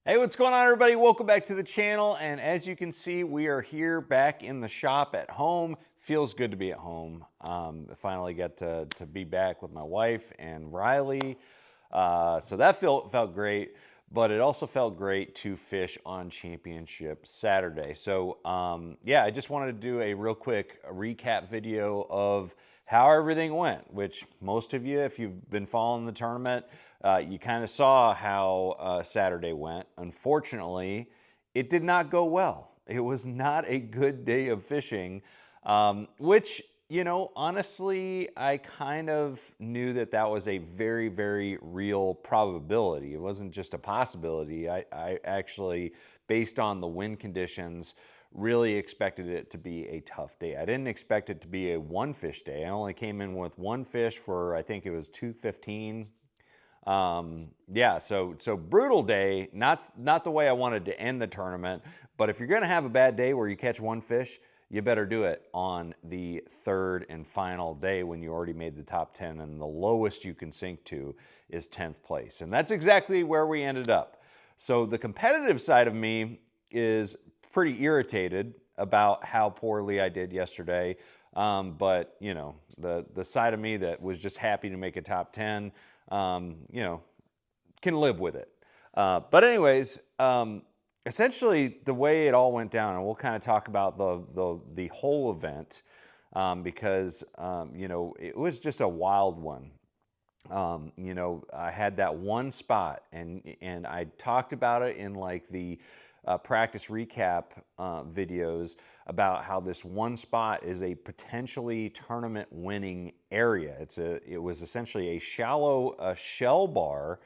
Hey, what's going on, everybody? Welcome back to the channel. And as you can see, we are here back in the shop at home. Feels good to be at home. I finally got to be back with my wife and Riley. So that felt great, but it also felt great to fish on Championship Saturday. So yeah, I just wanted to do a real quick recap video of how everything went, which most of you, if you've been following the tournament, you kind of saw how Saturday went. Unfortunately, it did not go well. It was not a good day of fishing, which, you know, honestly, I kind of knew that that was a very, very real probability. It wasn't just a possibility. I actually, based on the wind conditions, really expected it to be a tough day. I didn't expect it to be a one fish day. I only came in with one fish for, I think it was 215. Yeah, so brutal day, not the way I wanted to end the tournament, but if you're gonna have a bad day where you catch one fish, you better do it on the third and final day when you already made the top 10 and the lowest you can sink to is 10th place. And that's exactly where we ended up. So the competitive side of me is pretty irritated about how poorly I did yesterday. But you know, the side of me that was just happy to make a top 10, you know, can live with it. But anyways, essentially the way it all went down, and we'll kind of talk about the whole event, because you know, it was just a wild one. You know, I had that one spot, and I talked about it in like the practice recap videos about how this one spot is a potentially tournament winning area. It was essentially a shallow shell bar,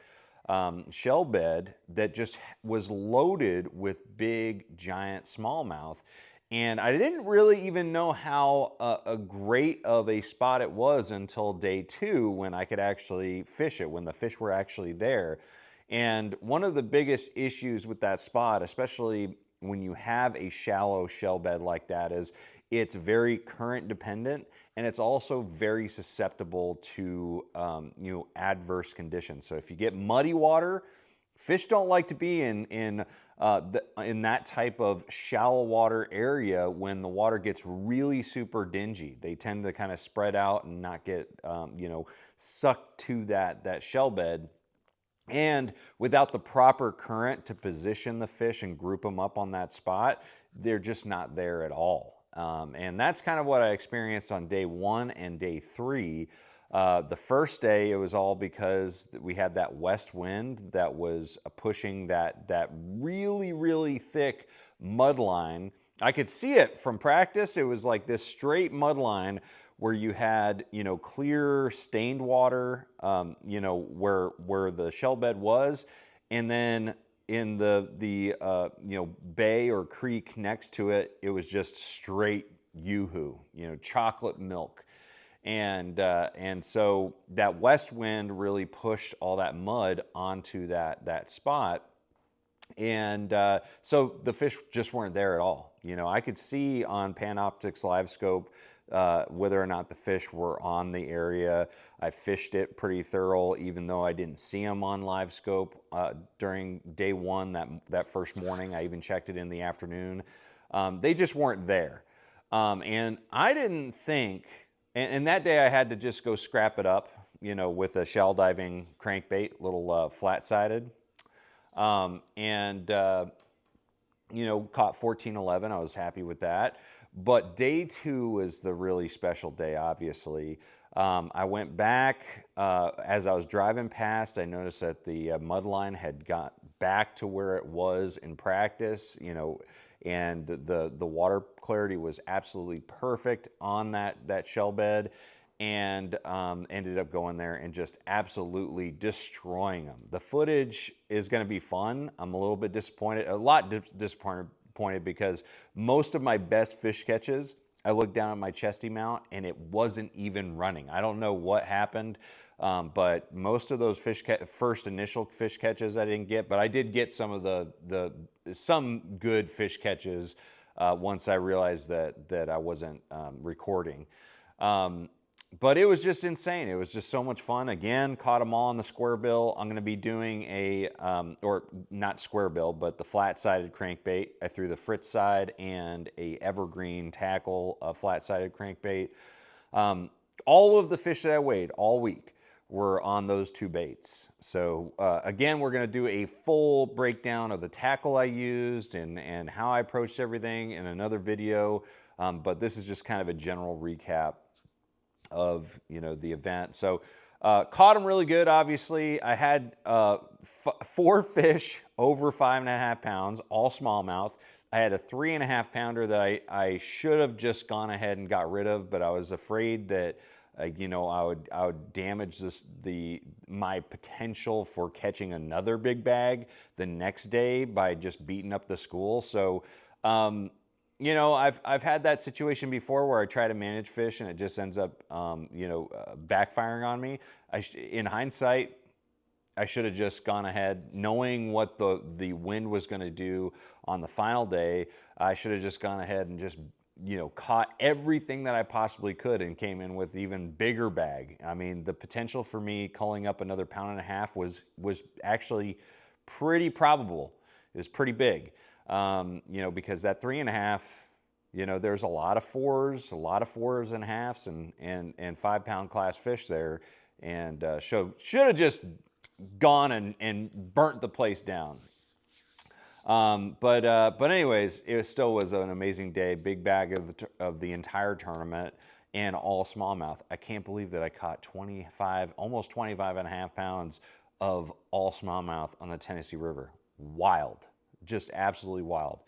shell bed that just was loaded with big giant smallmouth. And I didn't really even know how a great of a spot it was until day two, when I could actually fish it, when the fish were actually there. And one of the biggest issues with that spot, especially when you have a shallow shell bed like that, is it's very current dependent, and it's also very susceptible to you know, adverse conditions. So if you get muddy water, fish don't like to be in that type of shallow water area when the water gets really super dingy. They tend to kind of spread out and not get you know, sucked to that shell bed. And without the proper current to position the fish and group them up on that spot, they're just not there at all. And that's kind of what I experienced on day one and day three. The first day, it was all because we had that west wind that was pushing that really, really thick mud line. I could see it from practice. It was like this straight mud line where you had, you know, clear stained water, you know, where the shell bed was, and then in the you know, bay or creek next to it, it was just straight yoo-hoo, you know, chocolate milk. And so that west wind really pushed all that mud onto that spot. And so the fish just weren't there at all. You know, I could see on Panoptix Live Scope whether or not the fish were on the area. I fished it pretty thorough, even though I didn't see them on Live Scope during day one, that first morning. I even checked it in the afternoon. They just weren't there. And I didn't think, and that day I had to just go scrap it up, you know, with a shell diving crankbait, little flat-sided. You know, caught 14-11. I was happy with that. But day two was the really special day, obviously. I went back, as I was driving past, I noticed that the mud line had got back to where it was in practice, you know, and the water clarity was absolutely perfect on that shell bed. And ended up going there and just absolutely destroying them. The footage is going to be fun. I'm a little bit disappointed, a lot disappointed, because most of my best fish catches, I looked down at my chesty mount and it wasn't even running. I don't know what happened, but most of those first initial fish catches I didn't get, but I did get some of some good fish catches once I realized that I wasn't recording. but it was just insane. It was just so much fun. Again, caught them all on the square bill. I'm going to be doing a, or not square bill, but the flat-sided crankbait. I threw the Fritz side and a evergreen tackle, a flat-sided crankbait. All of the fish that I weighed all week were on those two baits. So again, we're going to do a full breakdown of the tackle I used and how I approached everything in another video. But this is just kind of a general recap of, you know, the event. So caught them really good. Obviously, I had 4 fish over 5.5 pounds, all smallmouth. I had a 3.5 pounder that I should have just gone ahead and got rid of, but I was afraid that you know, I would damage my potential for catching another big bag the next day by just beating up the school. So you know, I've had that situation before where I try to manage fish and it just ends up, you know, backfiring on me. In hindsight, I should have just gone ahead, knowing what the wind was going to do on the final day. I should have just gone ahead and just, you know, caught everything that I possibly could and came in with even bigger bag. I mean, the potential for me culling up another 1.5 pounds was actually pretty probable. It was pretty big. You know, because that 3.5, you know, there's a lot of 4s, a lot of 4s and halves and 5 pound class fish there. And should have just gone and burnt the place down. But anyways, it still was an amazing day. Big bag of the entire tournament and all smallmouth. I can't believe that I caught 25, almost 25.5 pounds of all smallmouth on the Tennessee River. Wild. Just absolutely wild.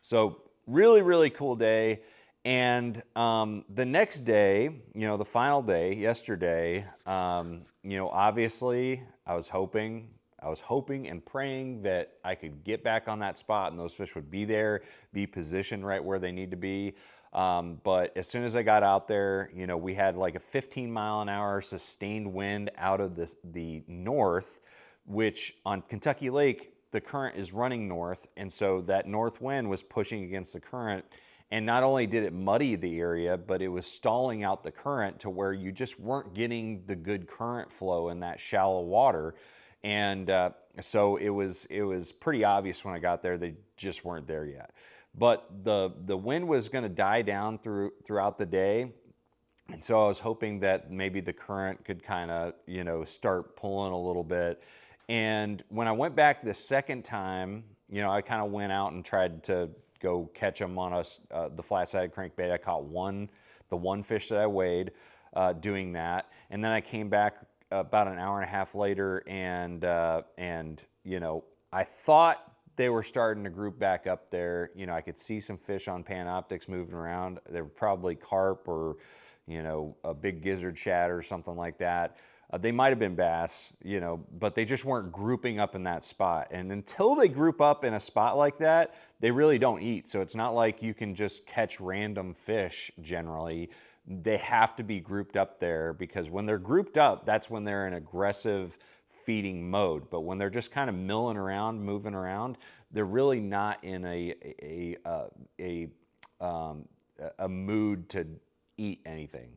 So really, really cool day. And the next day, you know, the final day, yesterday, you know, obviously I was hoping and praying that I could get back on that spot and those fish would be there, be positioned right where they need to be. But as soon as I got out there, you know, we had like a 15-mile-an-hour sustained wind out of the north, which on Kentucky Lake, the current is running north, and so that north wind was pushing against the current, and not only did it muddy the area, but it was stalling out the current to where you just weren't getting the good current flow in that shallow water. And so it was pretty obvious when I got there they just weren't there yet. But the wind was going to die down throughout the day. And so I was hoping that maybe the current could kind of, you know, start pulling a little bit. And when I went back the second time, you know, I kind of went out and tried to go catch them on the flat-sided crankbait. I caught the one fish that I weighed doing that. And then I came back about an hour and a half later and you know, I thought they were starting to group back up there. You know, I could see some fish on Panoptics moving around. They were probably carp or, you know, a big gizzard shad or something like that. They might have been bass, you know, but they just weren't grouping up in that spot. And until they group up in a spot like that, they really don't eat. So it's not like you can just catch random fish generally. They have to be grouped up there, because when they're grouped up, that's when they're in aggressive feeding mode. But when they're just kind of milling around, moving around, they're really not in a mood to eat anything.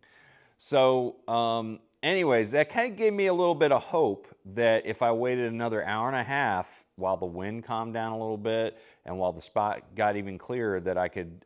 So anyways, that kind of gave me a little bit of hope that if I waited another hour and a half while the wind calmed down a little bit and while the spot got even clearer, that I could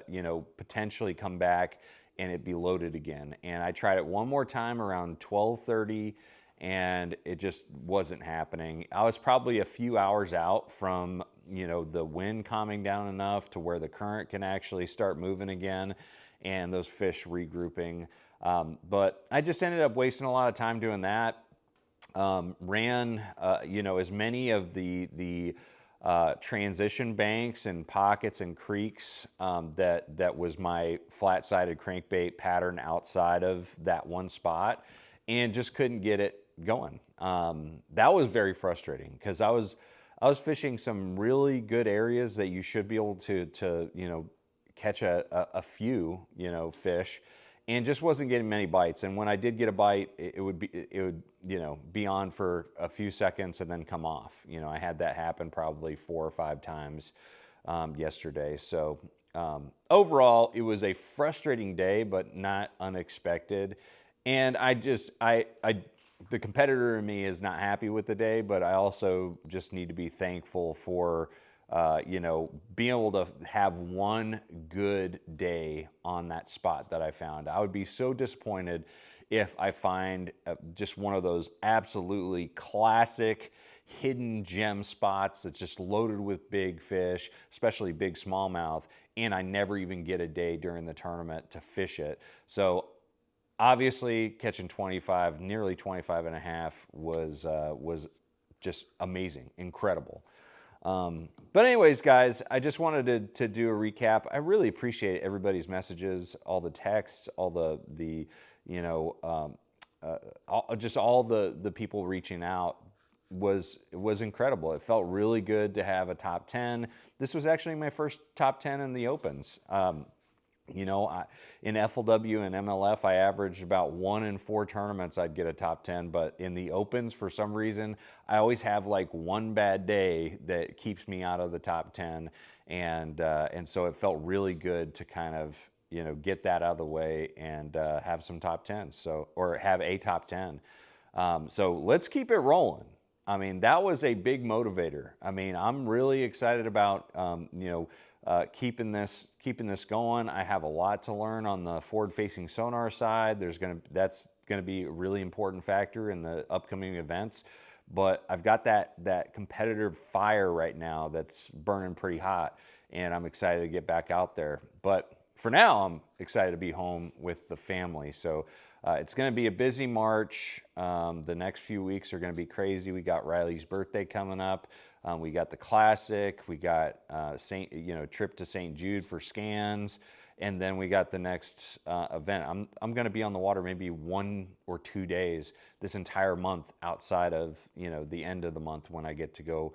you know, potentially come back and it'd be loaded again. And I tried it one more time around 12:30 and it just wasn't happening. I was probably a few hours out from, you know, the wind calming down enough to where the current can actually start moving again and those fish regrouping. But I just ended up wasting a lot of time doing that. Ran, you know, as many of the transition banks and pockets and creeks that was my flat-sided crankbait pattern outside of that one spot, and just couldn't get it going. That was very frustrating, because I was fishing some really good areas that you should be able to you know, catch a few, you know, fish, and just wasn't getting many bites. And when I did get a bite, it would you know, be on for a few seconds and then come off. You know, I had that happen probably 4 or 5 times. yesterday. So overall, it was a frustrating day, but not unexpected. And the competitor in me is not happy with the day, but I also just need to be thankful for, you know, being able to have one good day on that spot that I found. I would be so disappointed if I find just one of those absolutely classic hidden gem spots that's just loaded with big fish, especially big smallmouth, and I never even get a day during the tournament to fish it. So obviously catching 25, nearly 25 and a half was just amazing, incredible. But anyways, guys, I just wanted to do a recap. I really appreciate everybody's messages, all the texts, all the you know, just all the people reaching out was incredible. It felt really good to have a top 10. This was actually my first top 10 in the Opens. You know, in FLW and MLF, I averaged about 1 in 4 tournaments I'd get a top 10, but in the Opens, for some reason, I always have like one bad day that keeps me out of the top 10, and so it felt really good to kind of, you know, get that out of the way and have some top 10s, so, or have a top 10. So let's keep it rolling. I mean, that was a big motivator. I mean, I'm really excited about, you know, keeping this going. I have a lot to learn on the forward-facing sonar side. That's gonna be a really important factor in the upcoming events. But I've got that competitive fire right now that's burning pretty hot, and I'm excited to get back out there. But for now, I'm excited to be home with the family. So it's going to be a busy March. The next few weeks are going to be crazy. We got Riley's birthday coming up. We got the Classic. We got trip to St. Jude for scans, and then we got the next event. I'm going to be on the water maybe 1 or 2 days this entire month, outside of, you know, the end of the month when I get to go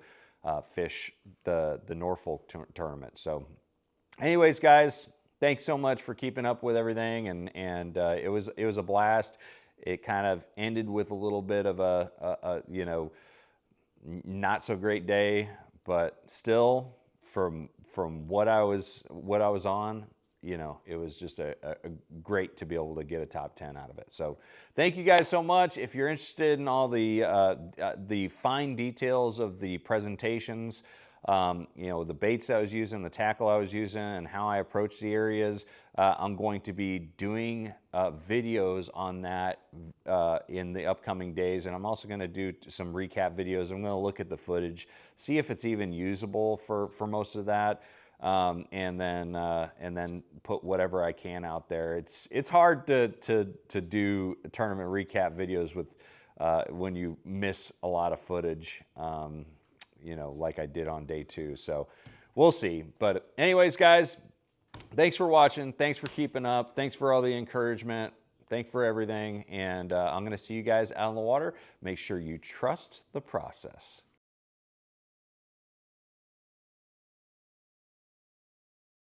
fish the Norfolk tournament. So, anyways, guys, thanks so much for keeping up with everything, and it was a blast. It kind of ended with a little bit of a you know, not so great day, but still, from what I was on, you know, it was just a great to be able to get a top 10 out of it. So thank you guys so much. If you're interested in all the fine details of the presentations, you know, the baits I was using, the tackle I was using, and how I approach the areas, I'm going to be doing videos on that in the upcoming days, and I'm also going to do some recap videos. I'm going to look at the footage, see if it's even usable for most of that, and then put whatever I can out there. It's hard to do tournament recap videos with when you miss a lot of footage. You know, like I did on day 2. So we'll see. But anyways, guys, thanks for watching. Thanks for keeping up. Thanks for all the encouragement. Thanks for everything. And I'm going to see you guys out on the water. Make sure you trust the process.